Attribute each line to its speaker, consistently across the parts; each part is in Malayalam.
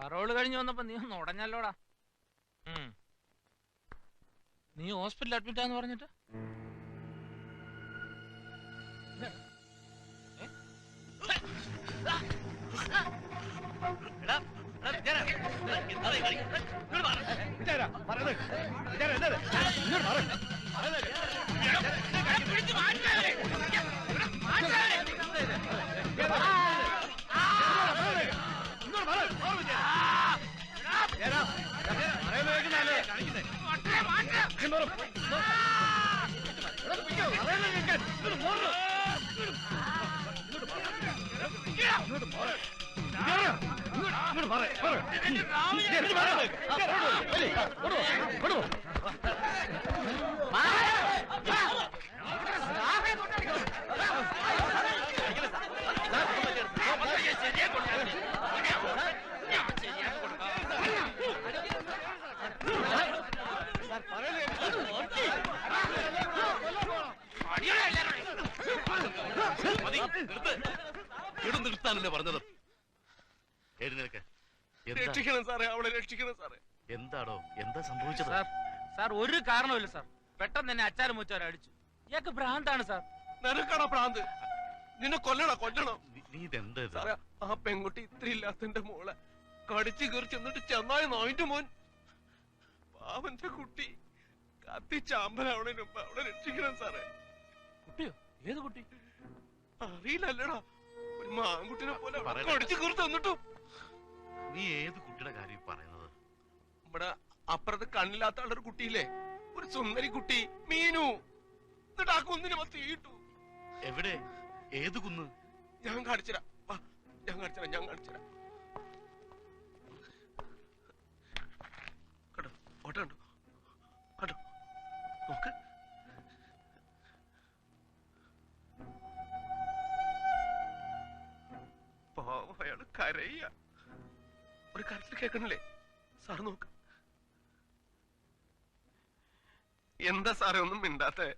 Speaker 1: പറോള് കഴിഞ്ഞ് വന്നപ്പോ നീ ഒന്ന് ഉടഞ്ഞല്ലോടാ. നീ ഹോസ്പിറ്റലിൽ അഡ്മിറ്റ് ആന്ന് പറഞ്ഞിട്ട്
Speaker 2: നിർത്താനല്ലേ പറഞ്ഞത്? എന്താടോ, എന്താ സംഭവിച്ചത്?
Speaker 1: സാർ ഒരു കാരണമില്ല സാർ. പെട്ടെന്ന് തന്നെ അച്ചാരം മുച്ചാരം അടിച്ചു. ഇയാൾക്ക് ഭ്രാന്താണ് സാർ.
Speaker 3: നിനക്കാണോ ഭ്രാന്ത്? നിന്നെ കൊല്ലണം.
Speaker 2: നീ ഇതെന്താ?
Speaker 3: ആ പെൺകുട്ടി ഇത്ര ഇല്ലാത്തന്റെ മോളെ കടിച്ചു കയറി ചെന്നിട്ട് ചെന്നായി നോയിന്റെ മോൻ പാവന്റെ കുട്ടി കത്തിച്ചാമ്പലവിടെ അവിടെ രക്ഷിക്കണം സാറേ.
Speaker 1: കുട്ടിയോ? ഏത് കുട്ടി?
Speaker 3: അറിയില്ലല്ലടാ, ഒരു മാൻകുട്ടിനെ പോലെ കടിച്ചു കയറി തന്നിട്ടും.
Speaker 2: നീ ഏത് കുട്ടിയുടെ കാര്യം പറയുന്നത്?
Speaker 3: ഇവിടെ അപ്പുറത്ത് കണ്ണില്ലാത്ത ആളൊരു കുട്ടിയില്ലേ, ഒരു സുന്ദരി കുട്ടി, മീനു. എന്നിട്ട് ആ കുന്നിന് തീയിട്ടു.
Speaker 2: എവിടെ? ഏത് കുന്ന്?
Speaker 3: ഞാൻ കാണിച്ചുതരാം. ഞാൻ കാണിച്ചുതരാം. കേട്ടോ, ഓട്ടോ കണ്ടോ? കേട്ടോ, നോക്ക്. പാവം, അയാള് കരയ്യ. ഒരു കരച്ചിൽ കേൾക്കണില്ലേ സാർ? നോക്ക്. എന്താ സാറേ ഒന്നും മിണ്ടാത്തെ?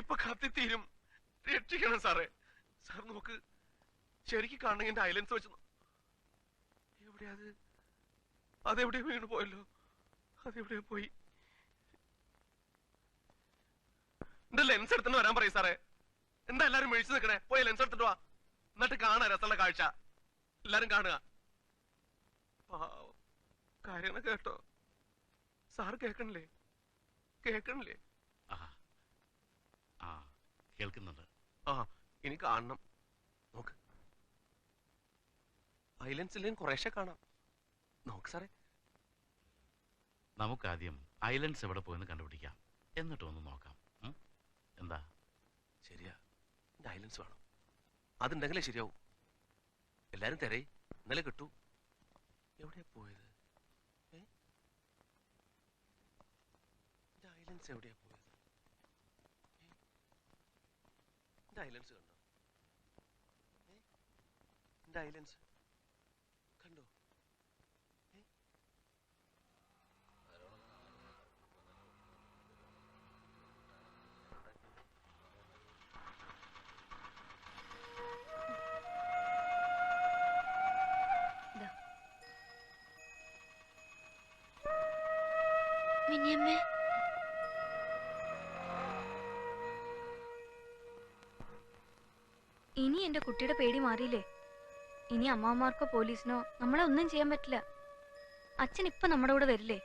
Speaker 3: ഇപ്പൊ കത്തിത്തീരും, രക്ഷിക്കണം സാറേ. സാർ നോക്ക്, ശരിക്കും കാണണമെങ്കിൽ എന്റെ ഐലൻസ് വെച്ച്. എവിടെയാ അത്? അതെവിടെയോ വീണ് പോയല്ലോ. അതെവിടെയോ പോയി. എന്റെ ലെൻസ് എടുത്തിട്ട് വരാൻ പറയും സാറേ. എന്താ എല്ലാരും മേടിച്ചു നിൽക്കണേ? പോയി ലെൻസ് എടുത്തിട്ട് വാ, എന്നിട്ട് കാണാ രസമുള്ള കാഴ്ച. എല്ലാരും കാണുക. കാര്യങ്ങൾ കേട്ടോ സാർ? കേൾക്കണില്ലേ?
Speaker 2: കേൾക്കുന്നുണ്ട്.
Speaker 3: ഇനി കാണണം. നോക്ക്, ഐലൻഡ്സിലേയും കുറേശ്ശെ കാണാം. നോക്ക് സാറേ.
Speaker 2: നമുക്കാദ്യം ഐലൻഡ്സ് എവിടെ പോയെന്ന് കണ്ടുപിടിക്കാം, എന്നിട്ട് ഒന്ന് നോക്കാം. എന്താ?
Speaker 3: ശരിയാ, ഐലൻഡ്സ് വേണം. അതുണ്ടെങ്കിലേ ശരിയാവും. എല്ലാരും തിരയി, ഇന്നലെ കിട്ടു. എവിടെയാ പോയത്? ഐലൻഡ്സ് എവിടെയാ പോയത്? ഐലൻഡ്സ് കണ്ടോ? ഐലൻഡ്സ് കണ്ടോ?
Speaker 4: മിനിയമ്മേ, ഇനി എന്റെ കുട്ടിയുടെ പേടി മാറിയില്ലേ? ഇനി അമ്മമാർക്കോ പോലീസിനോ നമ്മളെ ഒന്നും ചെയ്യാൻ പറ്റില്ല. അച്ഛൻ ഇപ്പൊ നമ്മുടെ കൂടെ വരില്ലേ?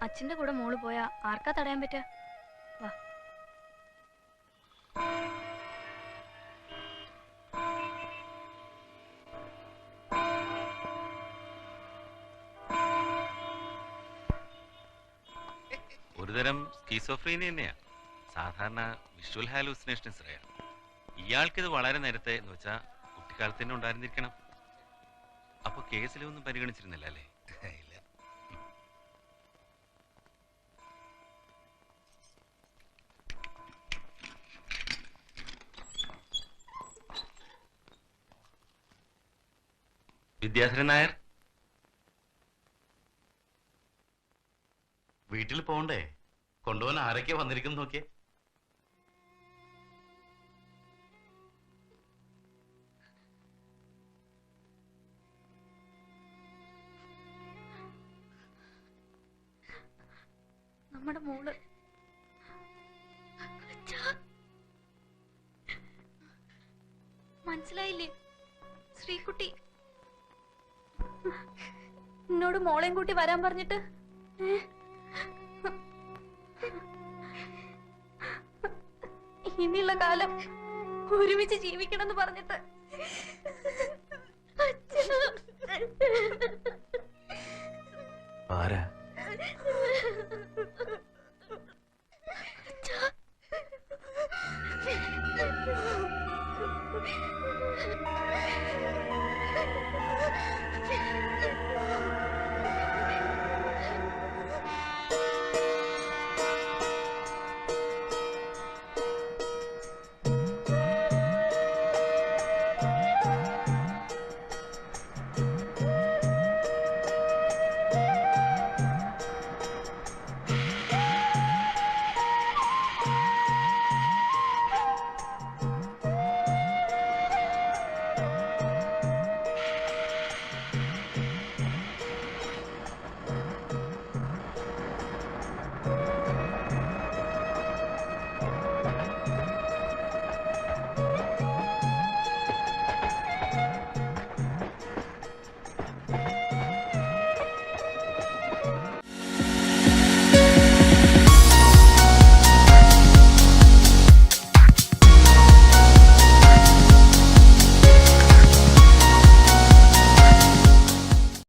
Speaker 4: അച്ഛന്റെ കൂടെ മോള് പോയാ ആർക്കാ തടയാൻ പറ്റാ? വാ.
Speaker 5: ഒരുതരം സ്കീസോഫ്രീനിയ തന്നെയാ. സാധാരണ വിഷ്വൽ ഹാലൂസിനേഷൻസ് റെയർ. ഇയാൾക്കിത് വളരെ നേരത്തെ എന്ന് വെച്ചാൽ കുട്ടിക്കാലത്ത് തന്നെ ഉണ്ടായിരുന്നിരിക്കണം. അപ്പൊ കേസിലൊന്നും പരിഗണിച്ചിരുന്നില്ല അല്ലേ?
Speaker 2: ഇല്ല.
Speaker 5: വിദ്യാധരൻ നായർ,
Speaker 2: വീട്ടിൽ പോണ്ടേ? കൊണ്ടുപോകാൻ ആരൊക്കെയാ വന്നിരിക്കുന്നു നോക്കിയേ.
Speaker 4: നമ്മുടെ മോള്. മനസ്സിലായില്ലേ? ശ്രീകുട്ടി എന്നോട് മോളെയും കൂട്ടി വരാൻ പറഞ്ഞിട്ട് ഇനിയുള്ള കാലം ഒരുമിച്ച് ജീവിക്കണം എന്ന് പറഞ്ഞിട്ട്
Speaker 3: ആരാ?